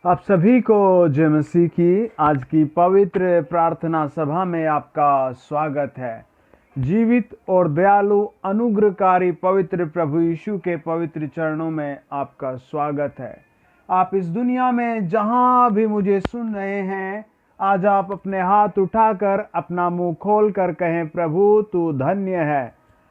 आप सभी को जय मसीह की आज की पवित्र प्रार्थना सभा में आपका स्वागत है। जीवित और दयालु अनुग्रहकारी पवित्र प्रभु यीशु के पवित्र चरणों में आपका स्वागत है। आप इस दुनिया में जहां भी मुझे सुन रहे हैं, आज आप अपने हाथ उठाकर अपना मुंह खोल कर कहें, प्रभु तू धन्य है,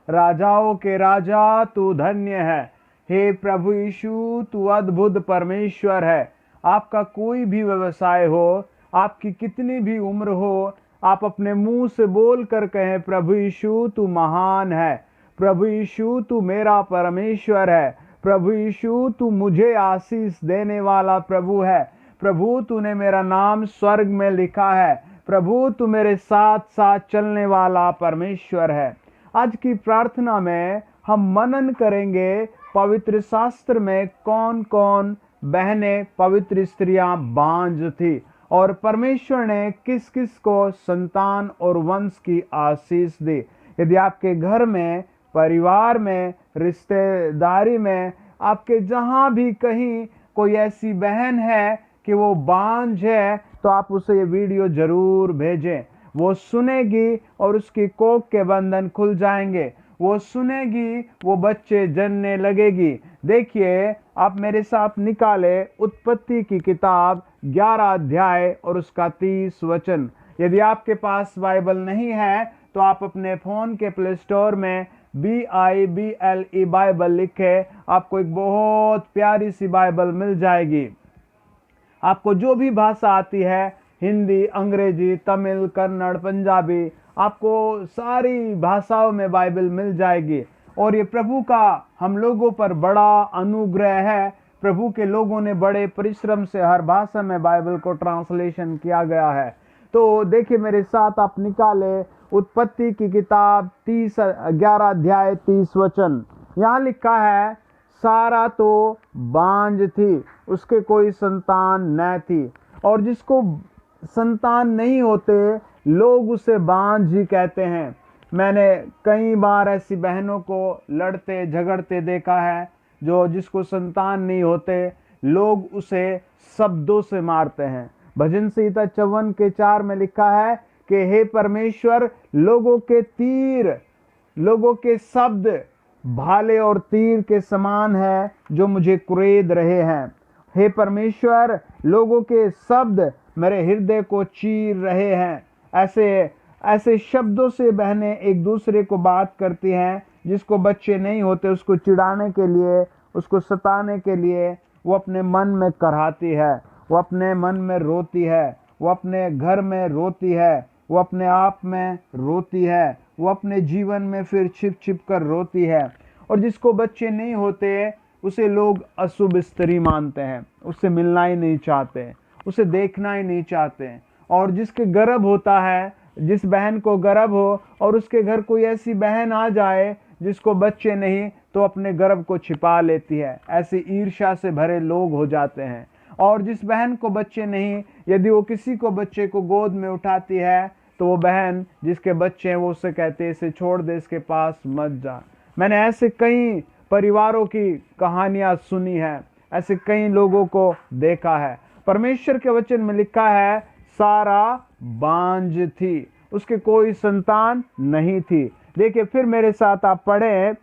राजाओं के राजा तू धन्य है। हे प्रभु यीशु, तू अद्भुत परमेश्वर है। आपका कोई भी व्यवसाय हो, आपकी कितनी भी उम्र हो, आप अपने मुंह से बोल कर कहें, प्रभु यीशु तू महान है, प्रभु यीशु तू मेरा परमेश्वर है, प्रभु यीशु तू मुझे आशीष देने वाला प्रभु है, प्रभु तूने मेरा नाम स्वर्ग में लिखा है, प्रभु तू मेरे साथ साथ चलने वाला परमेश्वर है। आज की प्रार्थना में हम मनन करेंगे पवित्र शास्त्र में कौन कौन बहनें पवित्र स्त्रियां बांझ थी और परमेश्वर ने किस किस को संतान और वंश की आशीष दी। यदि आपके घर में, परिवार में, रिश्तेदारी में, आपके जहां भी कहीं कोई ऐसी बहन है कि वो बांझ है, तो आप उसे ये वीडियो जरूर भेजें। वो सुनेगी और उसकी कोख के बंधन खुल जाएंगे। वो सुनेगी, वो बच्चे जनने लगेगी। देखिए, आप मेरे साथ निकाले उत्पत्ति की किताब 11 अध्याय और उसका 30 वचन। यदि आपके पास बाइबल नहीं है तो आप अपने फोन के प्ले स्टोर में BIBLE बाइबल लिखे, आपको एक बहुत प्यारी सी बाइबल मिल जाएगी। आपको जो भी भाषा आती है, हिंदी, अंग्रेजी, तमिल, कन्नड़, पंजाबी, आपको सारी भाषाओं में बाइबल मिल जाएगी। और ये प्रभु का हम लोगों पर बड़ा अनुग्रह है। प्रभु के लोगों ने बड़े परिश्रम से हर भाषा में बाइबल को ट्रांसलेशन किया गया है। तो देखिए, मेरे साथ आप निकाले उत्पत्ति की किताब 11 अध्याय 30 वचन। यहाँ लिखा है, सारा तो बांझ थी, उसके कोई संतान न थी। और जिसको संतान नहीं होते, लोग उसे बांझ ही कहते हैं। मैंने कई बार ऐसी बहनों को लड़ते झगड़ते देखा है, जिसको संतान नहीं होते, लोग उसे शब्दों से मारते हैं। भजन संहिता 54:4 में लिखा है कि हे परमेश्वर, लोगों के शब्द भाले और तीर के समान है जो मुझे कुरेद रहे हैं। हे परमेश्वर, लोगों के शब्द मेरे हृदय को चीर रहे हैं। ऐसे शब्दों से बहनें एक दूसरे को बात करती हैं। जिसको बच्चे नहीं होते, उसको चिढ़ाने के लिए, उसको सताने के लिए वो अपने मन में कराहती है, वो अपने मन में रोती है, वो अपने घर में रोती है, वो अपने आप में रोती है, वो अपने जीवन में फिर छिप छिप कर रोती है। और जिसको बच्चे नहीं होते, उसे लोग अशुभ स्त्री मानते हैं, उससे मिलना ही नहीं चाहते, उसे देखना ही नहीं चाहते। और जिसके गर्भ होता है, जिस बहन को गर्भ हो और उसके घर कोई ऐसी बहन आ जाए जिसको बच्चे नहीं, तो अपने गर्भ को छिपा लेती है। ऐसी ईर्ष्या से भरे लोग हो जाते हैं। और जिस बहन को बच्चे नहीं, यदि वो किसी को बच्चे को गोद में उठाती है, तो वो बहन जिसके बच्चे हैं वो उससे कहते हैं, इसे छोड़ दे, इसके पास मत जा। मैंने ऐसे कई परिवारों की कहानियां सुनी है, ऐसे कई लोगों को देखा है। परमेश्वर के वचन में लिखा है, सारा बांझ थी, उसके कोई संतान नहीं थी। देखिए, फिर मेरे साथ आप पढ़े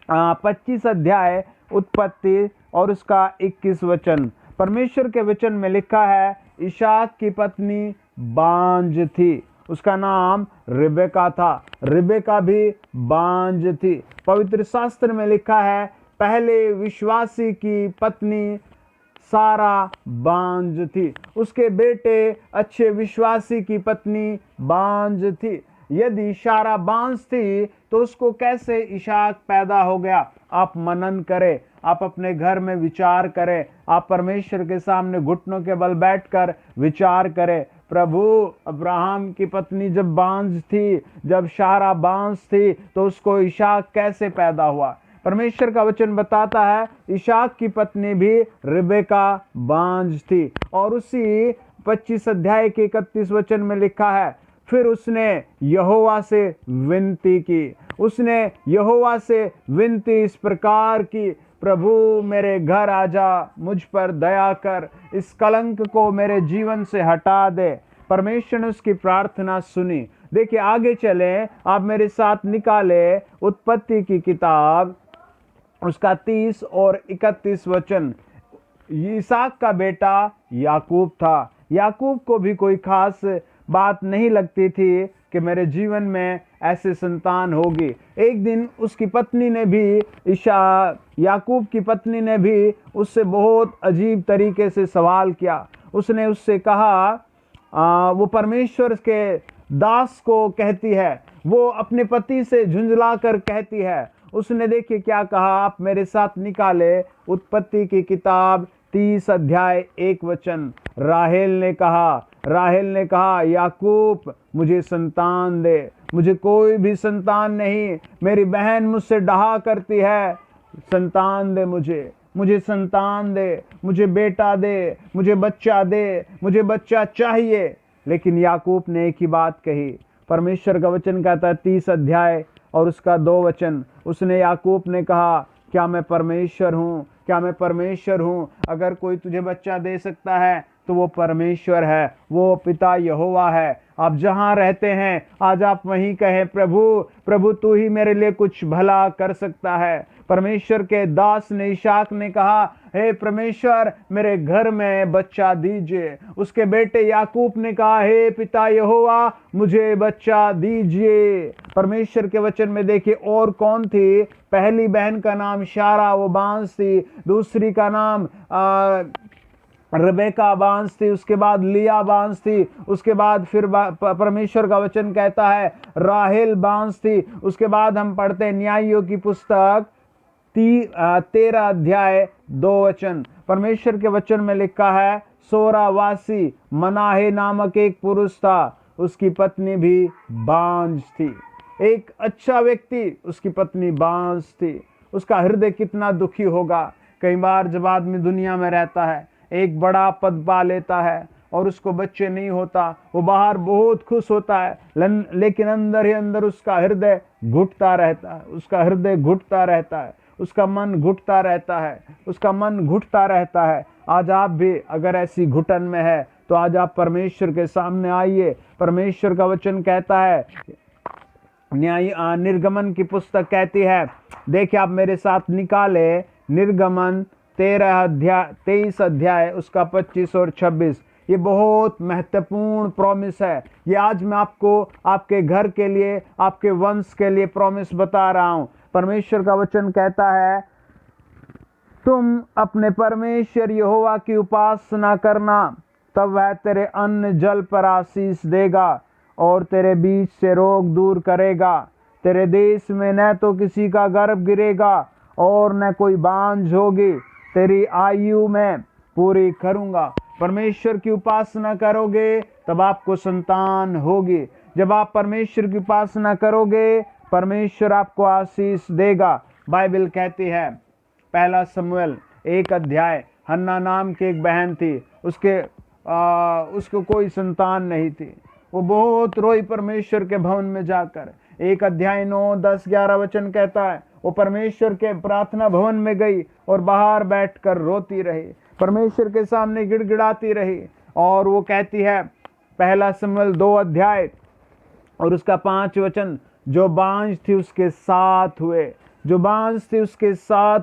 25 अध्याय उत्पत्ति और उसका 21 वचन। परमेश्वर के वचन में लिखा है, इशाक की पत्नी बांझ थी, उसका नाम रिबेका था। रिबेका भी बांझ थी। पवित्र शास्त्र में लिखा है, पहले विश्वासी की पत्नी सारा बांझ थी, उसके बेटे अच्छे विश्वासी की पत्नी बांझ थी। यदि सारा बांझ थी तो उसको कैसे इशाक पैदा हो गया? आप मनन करें, आप अपने घर में विचार करें, आप परमेश्वर के सामने घुटनों के बल बैठकर विचार करें। प्रभु, अब्राहम की पत्नी जब बांझ थी, जब सारा बांझ थी, तो उसको इशाक कैसे पैदा हुआ? परमेश्वर का वचन बताता है, इशाक की पत्नी भी रिबेका बांझ थी। और उसी 25 अध्याय के 31 वचन में लिखा है, फिर उसने यहोवा से विनती की। उसने यहोवा से विनती इस प्रकार की, प्रभु मेरे घर आजा, मुझ पर दया कर, इस कलंक को मेरे जीवन से हटा दे। परमेश्वर ने उसकी प्रार्थना सुनी। देखिए आगे चले, आप मेरे साथ निकाले उत्पत्ति की किताब, उसका 30 और 31 वचन। इसहाक का बेटा याकूब था। याकूब को भी कोई खास बात नहीं लगती थी कि मेरे जीवन में ऐसे संतान होगी। एक दिन उसकी पत्नी ने भी, याकूब की पत्नी ने भी उससे बहुत अजीब तरीके से सवाल किया। उसने उससे कहा, वो परमेश्वर के दास को कहती है, वो अपने पति से झुंझला कर कहती है। उसने देखिए क्या कहा, आप मेरे साथ निकाले उत्पत्ति की किताब 30 अध्याय 1 वचन। राहेल ने कहा याकूब मुझे संतान दे, मुझे कोई भी संतान नहीं, मेरी बहन मुझसे डहा करती है, संतान दे मुझे संतान दे, मुझे बेटा दे, मुझे बच्चा चाहिए। लेकिन याकूब ने एक ही बात कही। परमेश्वर का वचन कहता है 30 अध्याय और उसका 2 वचन। उसने याकूब ने कहा, क्या मैं परमेश्वर हूँ? अगर कोई तुझे बच्चा दे सकता है तो वो परमेश्वर है, वो पिता यहोवा है। आप जहाँ रहते हैं आज आप वहीं कहें, प्रभु तू ही मेरे लिए कुछ भला कर सकता है। परमेश्वर के दास ने, इसहाक ने कहा, हे परमेश्वर मेरे घर में बच्चा दीजिए। उसके बेटे याकूब ने कहा, हे पिता यहोवा मुझे बच्चा दीजिए। परमेश्वर के वचन में देखिए और कौन थी। पहली बहन का नाम शारा, वो बांस थी। दूसरी का नाम रबेका बांस थी। उसके बाद लिया बांस थी। उसके बाद फिर परमेश्वर का वचन कहता है राहेल बांस थी। उसके बाद हम पढ़ते हैं न्यायियों की पुस्तक 13 अध्याय 2 वचन। परमेश्वर के वचन में लिखा है, सोरावासी मनाहे नामक एक पुरुष था, उसकी पत्नी भी बांझ थी। एक अच्छा व्यक्ति, उसकी पत्नी बांझ थी। उसका हृदय कितना दुखी होगा। कई बार जब आदमी दुनिया में रहता है, एक बड़ा पद पा लेता है और उसको बच्चे नहीं होता, वो बाहर बहुत खुश होता है, लेकिन अंदर ही अंदर उसका हृदय घुटता रहता है, उसका मन घुटता रहता है। आज आप भी अगर ऐसी घुटन में है तो आज आप परमेश्वर के सामने आइए। परमेश्वर का वचन कहता है, निर्गमन की पुस्तक कहती है, देखिए आप मेरे साथ निकाले निर्गमन 23 अध्याय उसका 25 और 26। ये बहुत महत्वपूर्ण प्रॉमिस है। ये आज मैं आपको आपके घर के लिए, आपके वंश के लिए प्रॉमिस बता रहा हूं। परमेश्वर का वचन कहता है, तुम अपने परमेश्वर यहोवा की उपासना करना, तब वह तेरे अन्न जल पर आशीष देगा और तेरे बीच से रोग दूर करेगा। तेरे देश में न तो किसी का गर्भ गिरेगा और न कोई बांझ होगी। तेरी आयु में पूरी करूंगा। परमेश्वर की उपासना करोगे तब आपको संतान होगी। जब आप परमेश्वर की उपासना करोगे, परमेश्वर आपको आशीष देगा। बाइबल कहती है, पहला शमूएल 1 अध्याय, हन्ना नाम की एक बहन थी, उसको कोई संतान नहीं थी। वो बहुत रोई परमेश्वर के भवन में जाकर। 1 अध्याय 9, 10, 11 वचन कहता है, वो परमेश्वर के प्रार्थना भवन में गई और बाहर बैठकर रोती रही, परमेश्वर के सामने गिड़गिड़ाती रही। और वो कहती है, पहला शमूएल 2 अध्याय और उसका 5 वचन, जो बांझ थी उसके साथ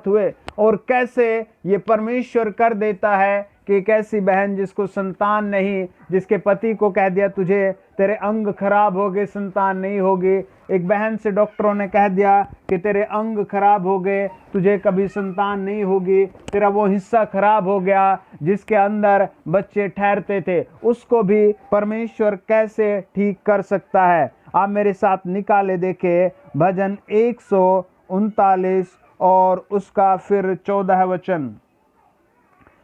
हुए। और कैसे ये परमेश्वर कर देता है कि एक ऐसी बहन जिसको संतान नहीं, जिसके पति को कह दिया तुझे, तेरे अंग खराब हो गए, संतान नहीं होगी। एक बहन से डॉक्टरों ने कह दिया कि तेरे अंग खराब हो गए, तुझे कभी संतान नहीं होगी, तेरा वो हिस्सा खराब हो गया जिसके अंदर बच्चे ठहरते थे, उसको भी परमेश्वर कैसे ठीक कर सकता है। आप मेरे साथ निकाले देखे भजन 139 और उसका फिर 14 वचन।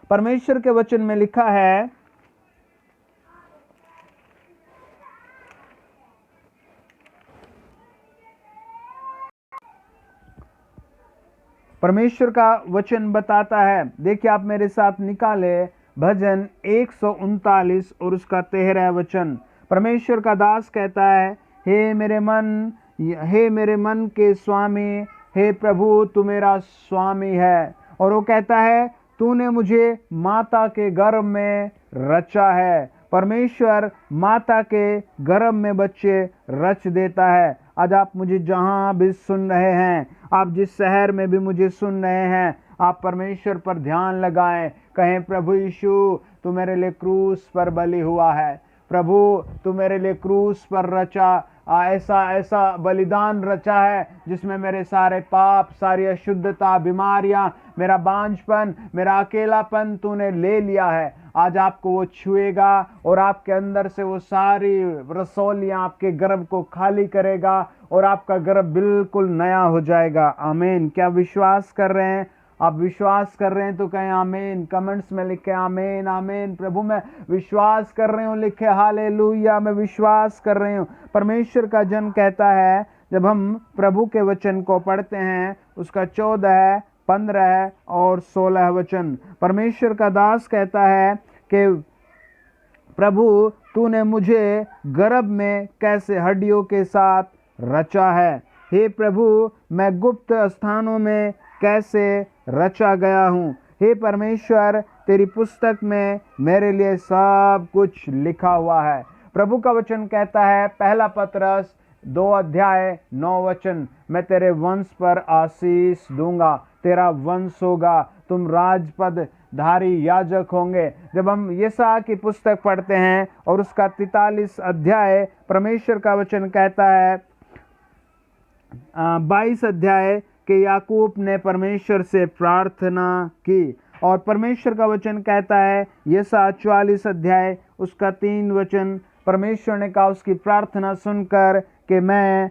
परमेश्वर के वचन में लिखा है, परमेश्वर का वचन बताता है, देखिए आप मेरे साथ निकाले भजन 139 और उसका 13 वचन। परमेश्वर का दास कहता है, हे मेरे मन के स्वामी, हे प्रभु तू मेरा स्वामी है। और वो कहता है तूने मुझे माता के गर्भ में रचा है। परमेश्वर माता के गर्भ में बच्चे रच देता है। आज आप मुझे जहां भी सुन रहे हैं, आप जिस शहर में भी मुझे सुन रहे हैं, आप परमेश्वर पर ध्यान लगाएं। कहें प्रभु यीशु तू मेरे लिए क्रूस पर बलि हुआ है। प्रभु तू मेरे लिए क्रूस पर रचा ऐसा बलिदान रचा है जिसमें मेरे सारे पाप, सारी अशुद्धता, बीमारियां, मेरा बांझपन, मेरा अकेलापन तूने ले लिया है। आज आपको वो छुएगा और आपके अंदर से वो सारी रसौलियां आपके गर्भ को खाली करेगा और आपका गर्भ बिल्कुल नया हो जाएगा। आमीन। क्या विश्वास कर रहे हैं? आप विश्वास कर रहे हैं तो कहें आमीन। कमेंट्स में लिखे आमीन आमीन। प्रभु मैं विश्वास कर रही हूँ, लिखे हालेलुया, मैं विश्वास कर रही हूँ। परमेश्वर का जन कहता है, जब हम प्रभु के वचन को पढ़ते हैं, उसका 14, 15 और 16 वचन, परमेश्वर का दास कहता है कि प्रभु तूने मुझे गर्भ में कैसे हड्डियों के साथ रचा है। हे प्रभु मैं गुप्त स्थानों में कैसे रचा गया हूँ। हे परमेश्वर तेरी पुस्तक में मेरे लिए सब कुछ लिखा हुआ है। प्रभु का वचन कहता है, पहला पतरस 2:9 मैं तेरे वंश पर आशीष दूंगा, तेरा वंश होगा, तुम राजपद धारी याजक होंगे। जब हम यशायाह की पुस्तक पढ़ते हैं और उसका 43 अध्याय, परमेश्वर का वचन कहता है 22 अध्याय कि याकूब ने परमेश्वर से प्रार्थना की, और परमेश्वर का वचन कहता है यशायाह 44 अध्याय उसका 3 वचन, परमेश्वर ने कहा उसकी प्रार्थना सुनकर कि मैं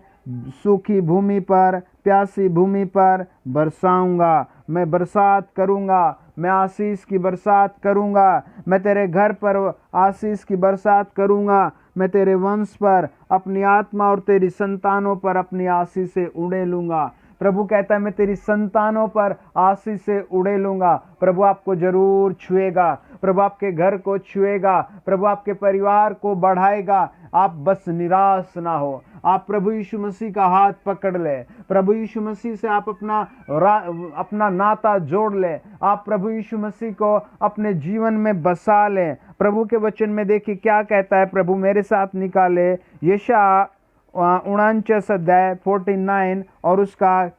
सूखी भूमि पर, प्यासी भूमि पर बरसाऊंगा, मैं बरसात करूंगा, मैं आशीष की बरसात करूंगा, मैं तेरे घर पर आशीष की बरसात करूंगा, मैं तेरे वंश पर अपनी आत्मा और तेरी संतानों पर अपनी आशीष से उड़ेलूंगा। प्रभु कहता है मैं तेरी संतानों पर आशीष से उड़ेलूंगा। प्रभु आपको जरूर छुएगा, प्रभु आपके घर को छुएगा, प्रभु आपके परिवार को बढ़ाएगा। आप बस निराश ना हो, आप प्रभु यीशु मसीह का हाथ पकड़ ले, प्रभु यीशु मसीह से आप अपना नाता जोड़ ले, आप प्रभु यीशु मसीह को अपने जीवन में बसा ले। प्रभु के वचन में देखिए क्या कहता है, प्रभु मेरे साथ निकाले यशायाह 49 अध्याय 49 और उसका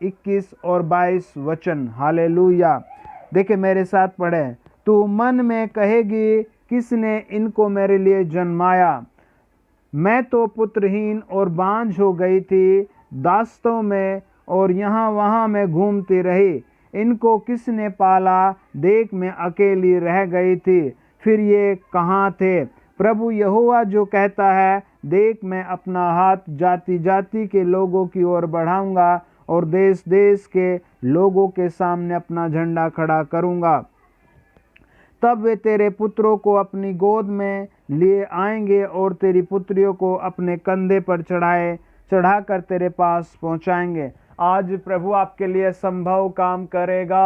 21 और 22 वचन। हालेलुया। देखिए मेरे साथ पढ़े, तू मन में कहेगी किसने इनको मेरे लिए जन्माया, मैं तो पुत्रहीन और बांझ हो गई थी, दास्तों में और यहाँ वहाँ में घूमती रही, इनको किसने पाला, देख मैं अकेली रह गई थी, फिर ये कहाँ थे। प्रभु यहोवा जो कहता है, देख मैं अपना हाथ जाति जाति के लोगों की ओर बढ़ाऊंगा और देश देश के लोगों के सामने अपना झंडा खड़ा करूंगा। तब वे तेरे पुत्रों को अपनी गोद में लिए आएंगे और तेरी पुत्रियों को अपने कंधे पर चढ़ाकर तेरे पास पहुंचाएंगे। आज प्रभु आपके लिए संभव काम करेगा।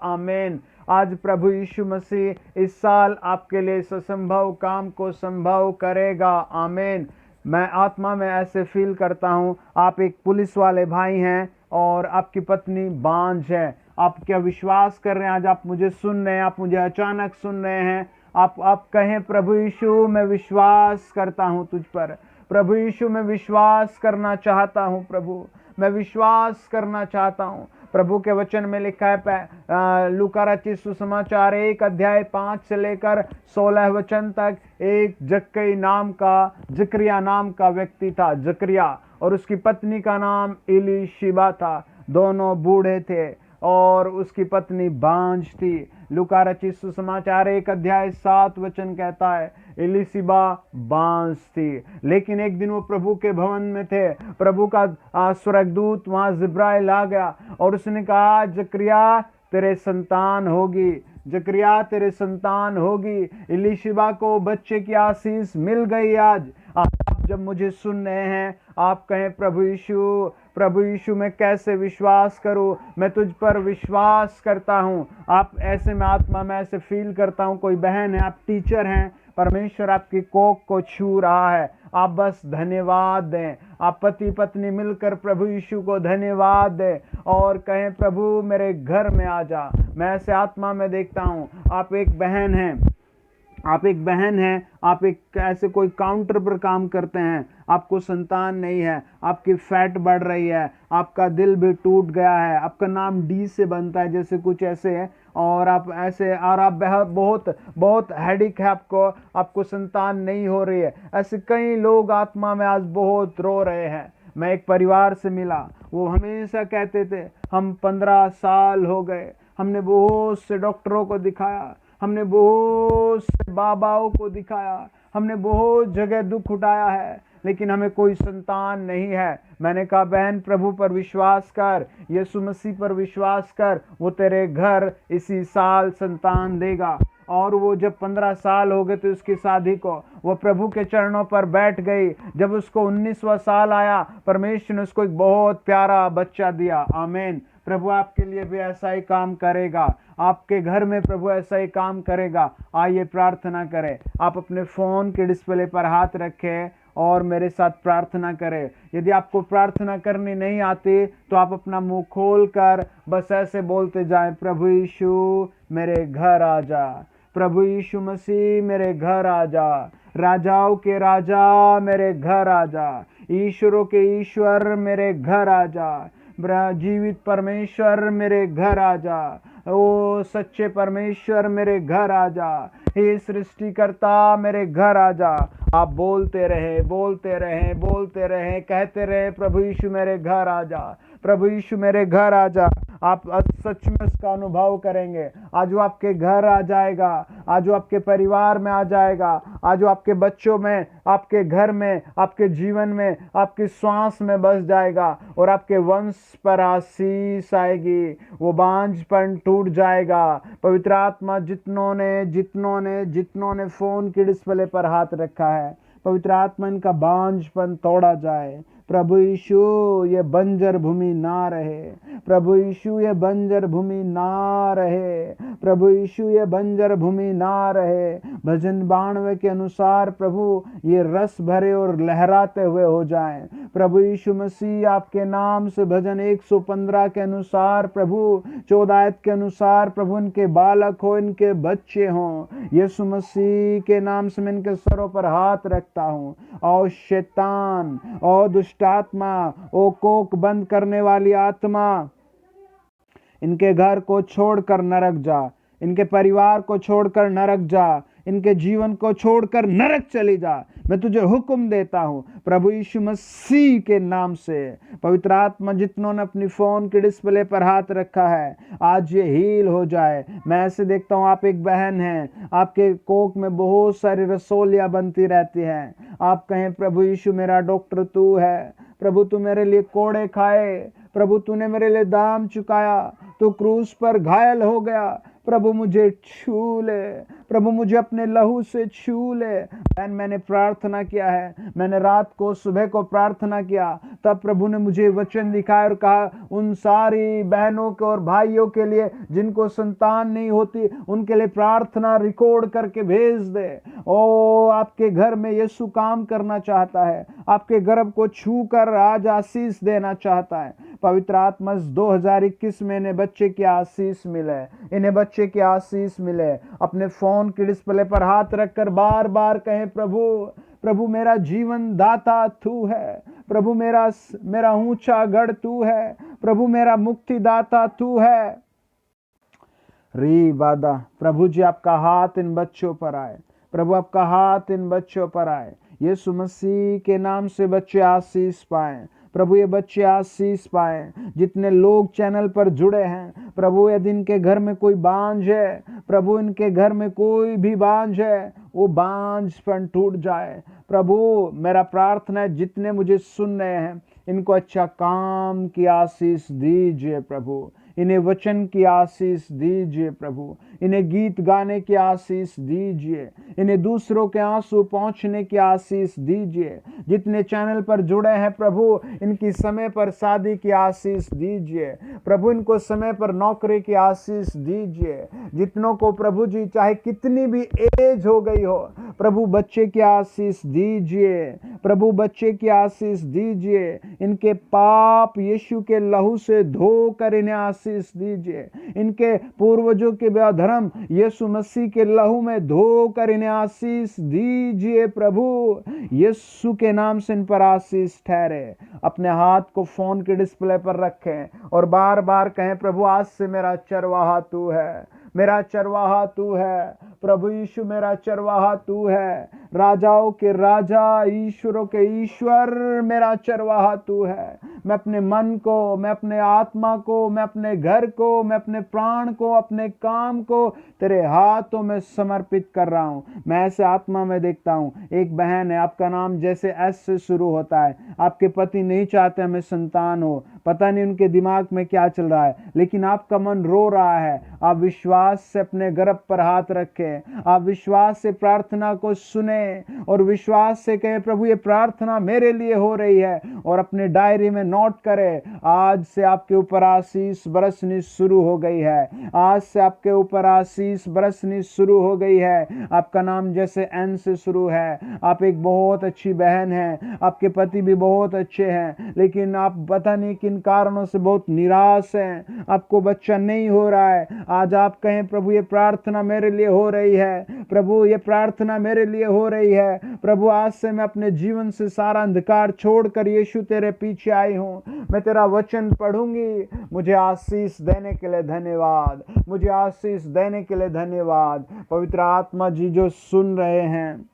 आमीन। आज प्रभु यीशु मसीह इस साल आपके लिए इस असंभव काम को संभव करेगा। आमीन। मैं आत्मा में ऐसे फील करता हूँ, आप एक पुलिस वाले भाई हैं और आपकी पत्नी बांझ है। आप क्या विश्वास कर रहे हैं? आज आप मुझे सुन रहे हैं, आप मुझे अचानक सुन रहे हैं, आप कहें प्रभु यीशु मैं विश्वास करता हूँ तुझ पर। प्रभु यीशु मैं विश्वास करना चाहता हूँ, प्रभु मैं विश्वास करना चाहता हूँ। प्रभु के वचन में लिखा है लूका रचित सुसमाचार 1 अध्याय 5 से लेकर 16 वचन तक, एक जकरिया नाम का व्यक्ति था, जकरिया, और उसकी पत्नी का नाम एलीशिबा था। दोनों बूढ़े थे और उसकी पत्नी बांझ थी। लूका रचित सुसमाचार 1 अध्याय 7 वचन कहता है एलीशिबा बांझ थी, लेकिन एक दिन वो प्रभु के भवन में थे। प्रभु का स्वर्गदूत वहां जिब्राइल आ गया और उसने कहा जकरिया तेरे संतान होगी, जकरिया तेरे संतान होगी। एलीशिबा को बच्चे की आशीष मिल गई। आज आप जब मुझे सुन रहे हैं, आप कहें प्रभु यीशु मैं कैसे विश्वास करूं, मैं तुझ पर विश्वास करता हूं। आप ऐसे में आत्मा में ऐसे फील करता हूं, कोई बहन है, आप टीचर हैं, परमेश्वर आपकी कोख को छू रहा है, आप बस धन्यवाद दें। आप पति पत्नी मिलकर प्रभु यीशु को धन्यवाद दें और कहें, प्रभु मेरे घर में आ जा। मैं ऐसे आत्मा में देखता हूँ, आप एक बहन हैं, आप एक ऐसे कोई काउंटर पर काम करते हैं, आपको संतान नहीं है, आपकी फैट बढ़ रही है, आपका दिल भी टूट गया है, आपका नाम डी से बनता है जैसे कुछ ऐसे है, और आप बहुत बहुत हेडिक है आपको संतान नहीं हो रही है। ऐसे कई लोग आत्मा में आज बहुत रो रहे हैं। मैं एक परिवार से मिला, वो हमेशा कहते थे, हम 15 साल हो गए, हमने बहुत से डॉक्टरों को दिखाया, हमने बहुत से बाबाओं को दिखाया, हमने बहुत जगह दुख उठाया है, लेकिन हमें कोई संतान नहीं है। मैंने कहा, बहन प्रभु पर विश्वास कर, यीशु मसीह पर विश्वास कर, वो तेरे घर इसी साल संतान देगा। और वो जब 15 साल हो गए तो उसकी शादी को वो प्रभु के चरणों पर बैठ गई। जब उसको 19वां साल आया, परमेश्वर ने उसको एक बहुत प्यारा बच्चा दिया। आमीन। प्रभु आपके लिए भी ऐसा ही काम करेगा, आपके घर में प्रभु ऐसा ही काम करेगा। आइए प्रार्थना करें। आप अपने फोन के डिस्प्ले पर हाथ रखें और मेरे साथ प्रार्थना करें। यदि आपको प्रार्थना करनी नहीं आती तो आप अपना मुंह खोल कर बस ऐसे बोलते जाएं, प्रभु यीशु मेरे घर आ जा, प्रभु यीशु मसीह मेरे घर आ जा, राजाओं के राजा मेरे घर आ जा, ईश्वरों के ईश्वर मेरे घर आ जा, जीवित परमेश्वर मेरे घर आ जा, ओ सच्चे परमेश्वर मेरे घर आ जा, हे सृष्टिकर्ता मेरे घर आ जा। आप बोलते रहे, कहते रहे, प्रभु यीशु मेरे घर आ जा, प्रभु यीशु मेरे घर आ जा। आप सच में इसका अनुभव करेंगे। आज वो आपके घर आ जाएगा, आज वो आपके परिवार में आ जाएगा, आज वो आपके बच्चों में, आपके घर में, आपके जीवन में, आपकी श्वास में बस जाएगा और आपके वंश पर आशीष आएगी। वो बांझपन टूट जाएगा। पवित्र आत्मा जितनों ने फोन की डिस्प्ले पर हाथ रखा है, पवित्र आत्मा इनका बांझपन तोड़ा जाए। प्रभु यीशु ये बंजर भूमि ना रहे, प्रभु यीशु ये बंजर भूमि ना रहे, प्रभु यीशु ये बंजर भूमि ना रहे। भजन 92 के अनुसार प्रभु ये रस भरे और लहराते हुए हो जाएं। प्रभु यीशु मसीह आपके नाम से भजन 115 के अनुसार प्रभु 14 आयत के अनुसार प्रभु इनके बालक हो, इनके बच्चे हों। यीशु मसीह के नाम से मैं इनके सरों पर हाथ रखता हूँ। और शैतान और दुष्ट आत्मा, ओ कोक बंद करने वाली आत्मा, इनके घर को छोड़कर नरक जा, इनके परिवार को छोड़कर नरक जा, इनके जीवन को छोड़कर नरक चली जा। मैं तुझे हुक्म देता हूं प्रभु यीशु मसीह के नाम से। पवित्र आत्मा जितनों ने अपनी फोन के डिस्प्ले पर हाथ रखा है, आज ये हील हो जाए। मैं ऐसे देखता हूं, आप एक बहन हैं, आपके कोक में बहुत सारी रसोलियां बनती रहती हैं। आप कहें, प्रभु यीशु मेरा डॉक्टर तू है, प्रभु तू मेरे लिए कोड़े खाए, प्रभु तूने मेरे लिए दाम चुकाया, तू क्रूस पर घायल हो गया, प्रभु मुझे छू ले, प्रभु मुझे अपने लहू से छू ले। बहन, मैंने प्रार्थना किया है, मैंने रात को सुबह को प्रार्थना किया, तब प्रभु ने मुझे वचन दिखाया और कहा, उन सारी बहनों के और भाइयों के लिए जिनको संतान नहीं होती, उनके लिए प्रार्थना रिकॉर्ड करके भेज दे। ओ आपके घर में यीशु काम करना चाहता है, आपके गर्भ को छू कर आज आशीष देना चाहता है। पवित्र आत्मा 2021 में इन्हें बच्चे की आशीष मिले, इन्हें बच्चे की आशीष मिले। अपने फोन की डिस्प्ले पर हाथ रखकर बार बार कहें, प्रभु मेरा जीवन दाता तू है, प्रभु मेरा ऊंचा गढ़ तू है, प्रभु मेरा मुक्ति दाता तू है। री बादा, प्रभु जी आपका हाथ इन बच्चों पर आए, प्रभु आपका हाथ इन बच्चों पर आए। यीशु मसीह के नाम से बच्चे आशीष पाएं। प्रभु ये बच्चे आशीष पाएं। जितने लोग चैनल पर जुड़े हैं, प्रभु यदि इनके घर में कोई बांझ है, प्रभु इनके घर में कोई भी बांझ है, वो बांझपन टूट जाए। प्रभु मेरा प्रार्थना है, जितने मुझे सुन रहे हैं, इनको अच्छा काम की आशीष दीजिए प्रभु, इन्हें वचन की आशीष दीजिए प्रभु, इन्हें गीत गाने की आशीष दीजिए, इन्हें दूसरों के आंसू पहुंचने की आशीष दीजिए। जितने चैनल पर जुड़े हैं प्रभु, इनकी समय पर शादी की आशीष दीजिए प्रभु, इनको समय पर नौकरी की आशीष दीजिए। जितनों को प्रभु जी चाहे कितनी भी एज हो गई हो प्रभु, बच्चे की आशीष दीजिए प्रभु, बच्चे की आशीष दीजिए। इनके पाप यीशु के लहू से धोकर इन्हें आशीष दीजिए। इनके पूर्वजों के धर्म यीशु मसीह के लहू में धोकर इन्हें आशीष दीजिए प्रभु। यीशु के नाम से इन पर आशीष ठहरे। अपने हाथ को फोन के डिस्प्ले पर रखें और बार बार कहें, प्रभु आज से मेरा चरवाहा तू है, मेरा चरवाहा तू है प्रभु यीशु, मेरा चरवाहा तू है। राजाओं के राजा, ईश्वरों के ईश्वर, मेरा चरवाहा तू है। मैं अपने मन को, मैं अपने आत्मा को, मैं अपने घर को, मैं अपने प्राण को, अपने काम को तेरे हाथों में समर्पित कर रहा हूं। मैं ऐसे आत्मा में देखता हूं, एक बहन है, आपका नाम जैसे एस से शुरू होता है। आपके पति नहीं चाहते हमें संतान हो, पता नहीं उनके दिमाग में क्या चल रहा है, लेकिन आपका मन रो रहा है। आप विश्वास से अपने गर्भ पर हाथ रखें, आप विश्वास से प्रार्थना को सुने और विश्वास से कहें, प्रभु ये प्रार्थना मेरे लिए हो रही है, और अपने डायरी में नोट करें, आज से आपके ऊपर आशीष बरसनी शुरू हो गई है, आज से आपके ऊपर आशीष बरसनी शुरू हो गई है। आपका नाम जैसे एन से शुरू है। आप एक बहुत अच्छी बहन हैं, आपके पति भी बहुत अच्छे हैं, लेकिन आप पता नहीं किन कारणों से बहुत निराश हैं, आपको बच्चा नहीं हो रहा है। आज आप कहें, प्रभु ये प्रार्थना मेरे लिए हो रही है, प्रभु ये प्रार्थना मेरे लिए हो रही है। प्रभु आज से मैं अपने जीवन से सारा अंधकार छोड़कर यीशु तेरे पीछे आई हूँ, मैं तेरा वचन पढ़ूंगी। मुझे आशीष देने के लिए धन्यवाद, मुझे आशीष देने के लिए धन्यवाद। पवित्र आत्मा जी जो सुन रहे हैं,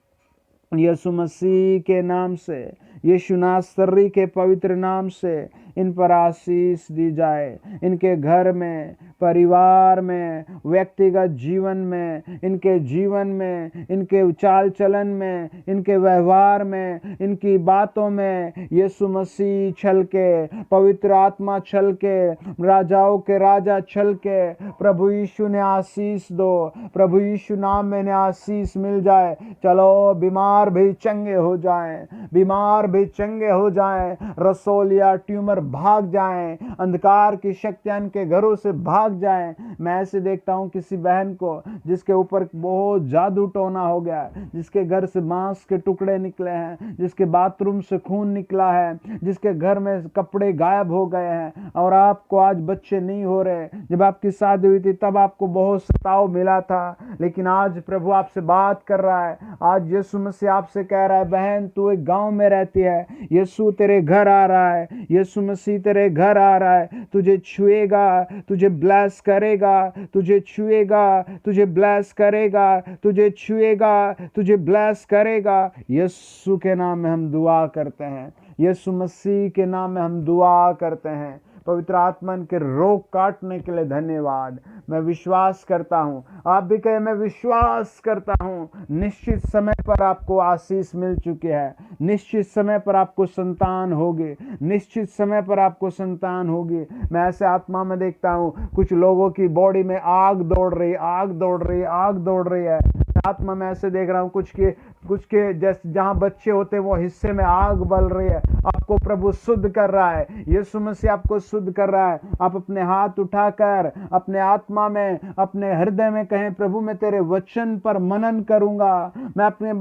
यीशु मसीह के नाम से, यीशु नासरी के पवित्र नाम से इन पर आशीष दी जाए। इनके घर में, परिवार में, व्यक्तिगत जीवन में, इनके जीवन में, इनके चाल चलन में, इनके व्यवहार में, इनकी बातों में यीशु मसीह छल के, पवित्र आत्मा छल के, राजाओं के राजा छल के, प्रभु यीशु ने आशीष दो, प्रभु यीशु नाम में इन्हें आशीष मिल जाए। चलो बीमार भी चंगे हो जाएं, बीमार भी चंगे हो जाएं, रसोल या ट्यूमर भाग जाएं, अंधकार की शक्तियां के घरों से भाग जाएं। मैं ऐसे देखता हूं किसी बहन को जिसके ऊपर बहुत जादू टोना हो गया, जिसके घर से मांस के टुकड़े निकले हैं, जिसके बाथरूम से खून निकला है, जिसके घर में कपड़े गायब हो गए हैं, और आपको आज बच्चे नहीं हो रहे। जब आपकी शादी हुई थी तब आपको बहुत सताव मिला था, लेकिन आज प्रभु आपसे बात कर रहा है। आज यीशु मसीह आपसे कह रहा है, बहन तू एक गांव में रहती है, यीशु तेरे घर आ रहा है, यीशु मसीह तेरे घर आ रहा है, तुझे छुएगा, तुझे ब्लेस करेगा, तुझे छुएगा, तुझे ब्लेस करेगा, तुझे छुएगा, तुझे ब्लेस करेगा। यीशु के नाम में हम दुआ करते हैं, यीशु मसीह के नाम में हम दुआ करते हैं। पवित्र आत्मा के रोग काटने के लिए धन्यवाद। मैं विश्वास करता हूँ, आप भी कहें मैं विश्वास करता हूँ, निश्चित समय पर आपको आशीष मिल चुकी है, निश्चित समय पर आपको संतान होगी, निश्चित समय पर आपको संतान होगी। मैं ऐसे आत्मा में देखता हूँ कुछ लोगों की बॉडी में आग दौड़ रही, आग दौड़ रही, आग दौड़ रही है। आत्मा में ऐसे देख रहा हूँ कुछ के जैसे जहाँ बच्चे होते हैं वो हिस्से में आग बल रही है। आपको प्रभु शुद्ध कर रहा है, यीशु मसीह आपको शुद्ध कर रहा है। आप अपने हाथ उठाकर अपने आत्मा में, अपने हृदय में कहें, प्रभु मैं तेरे वचन पर मनन करूंगा, मैं अपने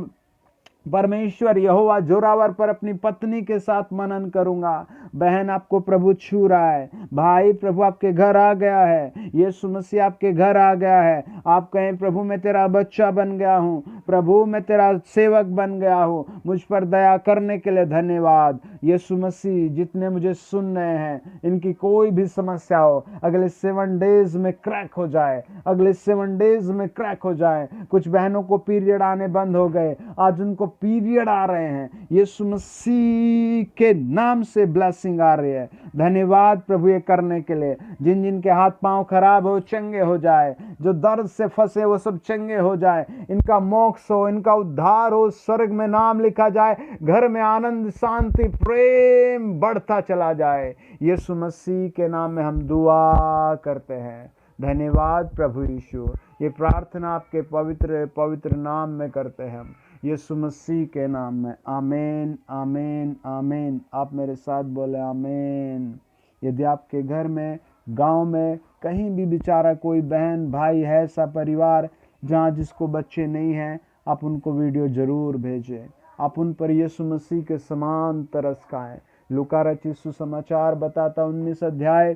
परमेश्वर यहोवा जोरावर पर अपनी पत्नी के साथ मनन करूंगा। बहन आपको प्रभु छू रहा है, भाई प्रभु आपके घर आ गया है, यीशु मसीह आपके घर आ गया है। आप कहें, प्रभु मैं तेरा बच्चा बन गया हूँ, प्रभु मैं तेरा सेवक बन गया हूँ, मुझ पर दया करने के लिए धन्यवाद। यीशु मसीह जितने मुझे सुन रहे हैं, इनकी कोई भी समस्या हो, अगले 7 डेज में क्रैक हो जाए, अगले 7 डेज में क्रैक हो जाए। कुछ बहनों को पीरियड आने बंद हो गए, आज उनको पीरियड आ रहे हैं, यीशु मसीह के नाम से ब्लेसिंग आ रही है। धन्यवाद प्रभु ये करने के लिए। जिन जिन के हाथ पांव खराब हो चंगे हो जाए, जो दर्द से फंसे वो सब चंगे हो जाए, इनका मोक्ष हो, इनका उद्धार हो, स्वर्ग में नाम लिखा जाए, घर में आनंद शांति प्रेम बढ़ता चला जाए। यीशु मसीह के नाम में हम दुआ करते हैं। धन्यवाद प्रभु यीशु, ये प्रार्थना आपके पवित्र पवित्र नाम में करते हैं हम, यीशु मसीह के नाम में। आमीन आमीन आमीन। आप मेरे साथ बोले आमीन। यदि आपके घर में, गांव में, कहीं भी बेचारा कोई बहन भाई है, ऐसा परिवार जहाँ जिसको बच्चे नहीं हैं, आप उनको वीडियो जरूर भेजें। आप उन पर यीशु मसीह के समान तरस खाएं। लूका रचित सुसमाचार बताता 19 अध्याय,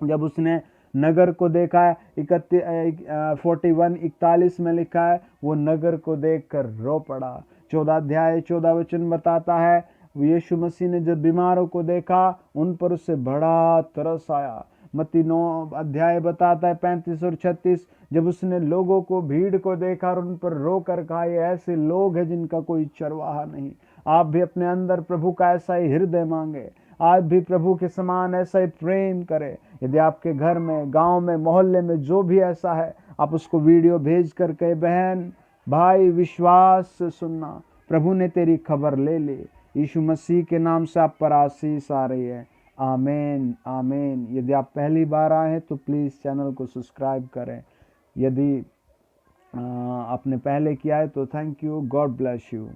जब उसने नगर को देखा है, 41 में लिखा है, वो नगर को देखकर रो पड़ा। 14 अध्याय 14 वचन बताता है, यीशु मसीह ने जब बीमारों को देखा, उन पर उससे बड़ा तरस आया। मत्ती 9 अध्याय बताता है 35 और 36, जब उसने लोगों को, भीड़ को देखा और उन पर रो कर कहा, ये ऐसे लोग हैं जिनका कोई चरवाहा नहीं। आप भी अपने अंदर प्रभु का ऐसा ही हृदय मांगे, आज भी प्रभु के समान ऐसा ही प्रेम करें। यदि आपके घर में, गांव में, मोहल्ले में जो भी ऐसा है, आप उसको वीडियो भेज कर कहे, बहन भाई विश्वास से सुनना, प्रभु ने तेरी खबर ले ली। यीशु मसीह के नाम से आप पर आशीष आ रही है। आमीन आमीन। यदि आप पहली बार आए हैं तो प्लीज़ चैनल को सब्सक्राइब करें। यदि आपने पहले किया है तो thank you. God bless you.